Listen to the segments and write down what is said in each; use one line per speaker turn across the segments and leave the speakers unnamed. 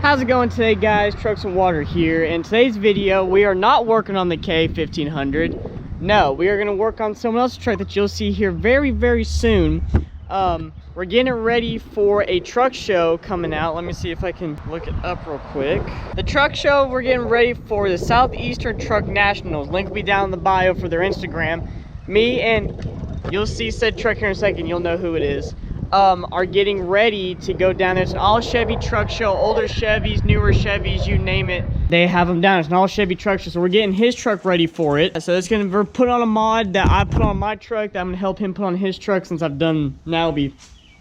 How's it going today, guys? Trucks and Water here. In today's video, we are not working on the K1500. No, we are going to work on someone else's truck that you'll see here very, very soon. We're getting ready for a truck show coming out. Let me see if I can look it up real quick. The truck show, we're getting ready for the Southeastern Truck Nationals. Link will be down in the bio for their Instagram. Me and, you'll see said truck here in a second, you'll know who it is. Are getting ready to go down there. It's an all Chevy truck show, older Chevys, newer Chevys, you name it. They have them down. It's an all Chevy truck show, so we're getting his truck ready for it. So it's gonna put on a mod that I put on my truck that I'm gonna help him put on his truck, since I've done, now it'll be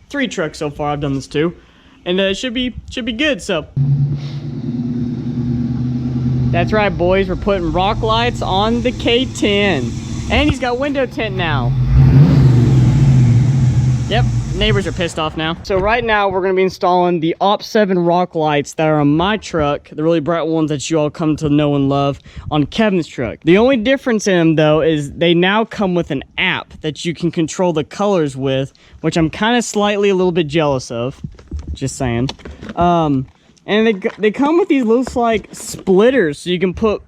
3 trucks so far. I've done this 2, and it should be good. So that's right, boys, we're putting rock lights on the K10, and he's got window tint now. Yep, neighbors are pissed off now. So right now we're gonna be installing the OPT7 Rock Lights that are on my truck, the really bright ones that you all come to know and love, on Kevin's truck. The only difference in them though is they now come with an app that you can control the colors with, which I'm kind of slightly a little bit jealous of, just saying. And they come with these looks like splitters, so you can put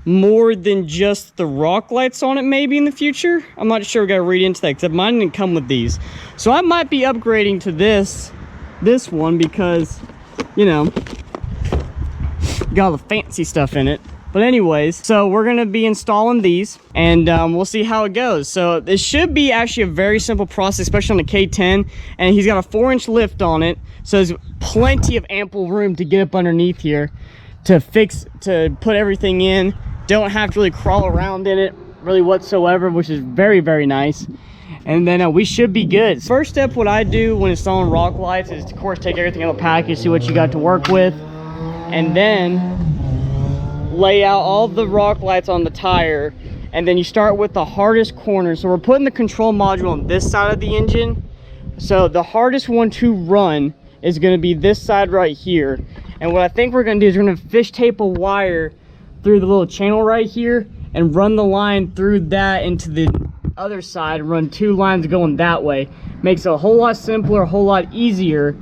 more than just the rock lights on it maybe in the future. I'm not sure, we gotta read into that, except mine didn't come with these. So I might be upgrading to this one because, you know, got all the fancy stuff in it. But anyways, so we're gonna be installing these, and we'll see how it goes. So this should be actually a very simple process, especially on the K10, and he's got a 4-inch lift on it, so there's plenty of ample room to get up underneath here to put everything in. Don't have to really crawl around in it really whatsoever, which is very, very nice. And then we should be good. First step, what I do when installing rock lights is, of course, take everything out of the package, see what you got to work with, and then lay out all the rock lights on the tire. And then you start with the hardest corner. So we're putting the control module on this side of the engine. So the hardest one to run is going to be this side right here. And what I think we're going to do is we're going to fish tape a wire through the little channel right here and run the line through that into the other side, run 2 lines going that way. Makes it a whole lot simpler, a whole lot easier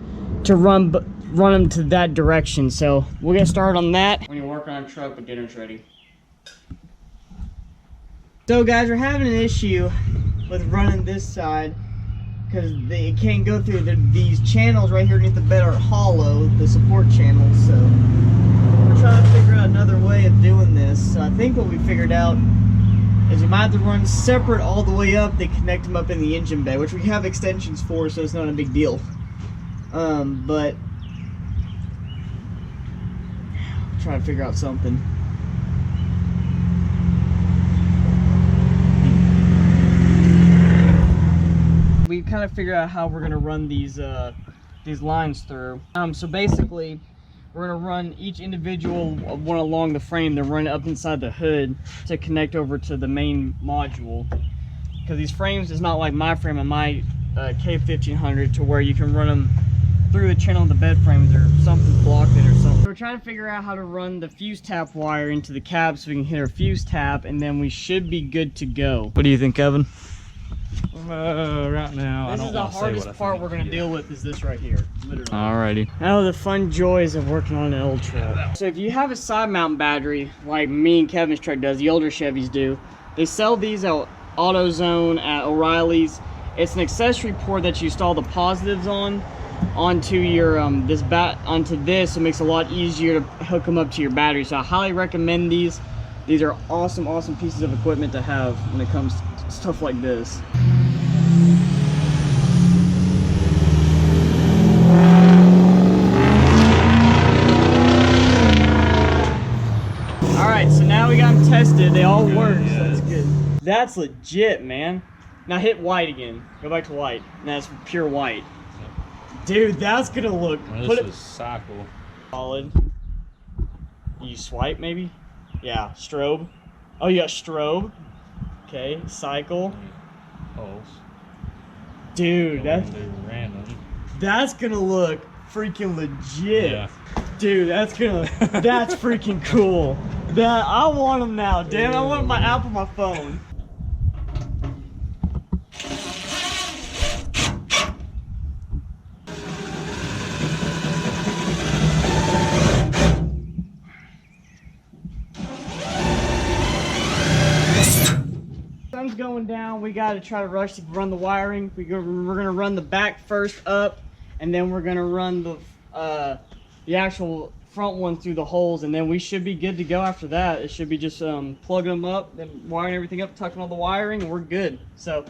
to run them to that direction. So we'll get started on that when you're working on a truck, but dinner's ready. So guys, we're having an issue with running this side because it can't go through these channels right here underneath the bed are hollow, the support channels. So we're trying to figure out another way of doing this. So I think what we figured out is we might have to run separate all the way up. They connect them up in the engine bay, which we have extensions for, so it's not a big deal. But trying to figure out something. We kind of figured out how we're gonna run these lines through. So basically, we're gonna run each individual one along the frame, then run it up inside the hood to connect over to the main module. Because these frames is not like my frame and my K1500, to where you can run them through the channel of the bed frames or something blocked it or something. So we're trying to figure out how to run the fuse tap wire into the cab so we can hit our fuse tap, and then we should be good to go. What do you think, Kevin?
Right now,
this is the hardest part we're going to deal with, is this right here, literally.
Alrighty.
Oh, the fun joys of working on an old truck. So if you have a side mount battery, like me and Kevin's truck does, the older Chevys do, they sell these at AutoZone, at O'Reilly's. It's an accessory port that you install the positives onto your onto this. It makes it a lot easier to hook them up to your battery. So I highly recommend these. These are awesome pieces of equipment to have when it comes to stuff like this. Alright, so now we got them tested. They all work, so that's good. That's legit, man. Now hit white again. Go back to white. Now it's pure white. Dude, that's gonna look...
This is cycle.
Solid. You swipe, maybe? Yeah, strobe. Oh, you got strobe. Okay, cycle.
Pulse.
Dude, that's gonna look freaking legit. Yeah. Dude, that's freaking cool. I want them now. Damn, I want my app on my phone. going down, we got to try to rush to run the wiring. We're going to run the back first up, and then we're going to run the actual front one through the holes, and then we should be good to go after that. It should be just plugging them up, then wiring everything up, tucking all the wiring, and we're good. So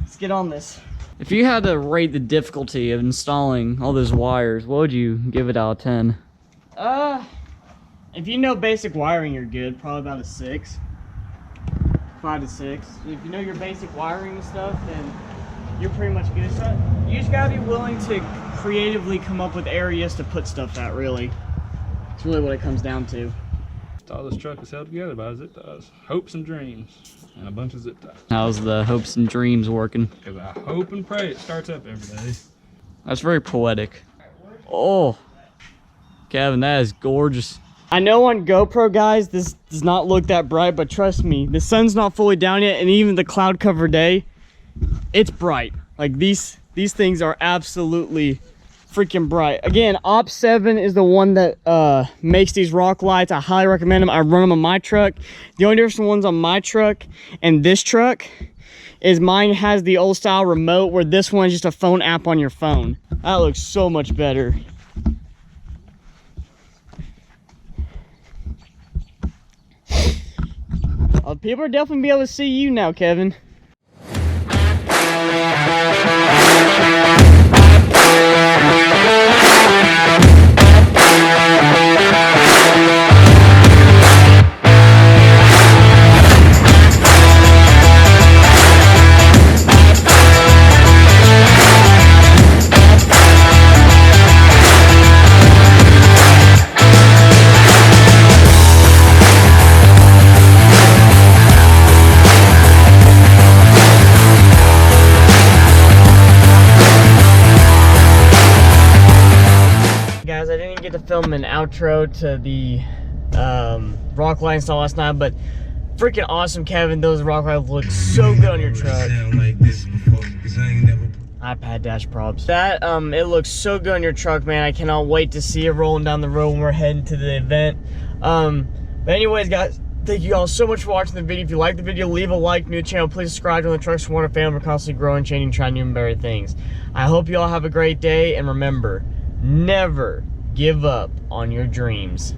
let's get on this. If you had to rate the difficulty of installing all those wires, what would you give it out of 10? If you know basic wiring, you're good. Probably about a 6. 5 to 6. If you know your basic wiring and stuff, then you're pretty much good. So you just gotta be willing to creatively come up with areas to put stuff at, really. It's really what it comes down to.
All this truck is held together by zip ties. Hopes and dreams. And a bunch of zip ties.
How's the hopes and dreams working?
Because I hope and pray it starts up every day.
That's very poetic. Oh, Kevin, that is gorgeous. I know on GoPro, guys, this does not look that bright, but trust me, the sun's not fully down yet, and even the cloud cover day, it's bright. Like these things are absolutely freaking bright. Again, OPT7 is the one that makes these rock lights. I highly recommend them. I run them on my truck. The only difference between ones on my truck and this truck is mine has the old style remote, where this one is just a phone app on your phone. That looks so much better. People are definitely be able to see you now, Kevin. Guys, I didn't get to film an outro to the rock light install last night, but freaking awesome, Kevin. Those rock lights look so good on your truck. iPad dash probs. That it looks so good on your truck, man. I cannot wait to see it rolling down the road when we're heading to the event. But anyways, guys, thank you all so much for watching the video. If you like the video, leave a like. New channel, please subscribe to the Trucks for Warner family. We're constantly growing, changing, trying new and better things. I hope you all have a great day, and remember, never give up on your dreams.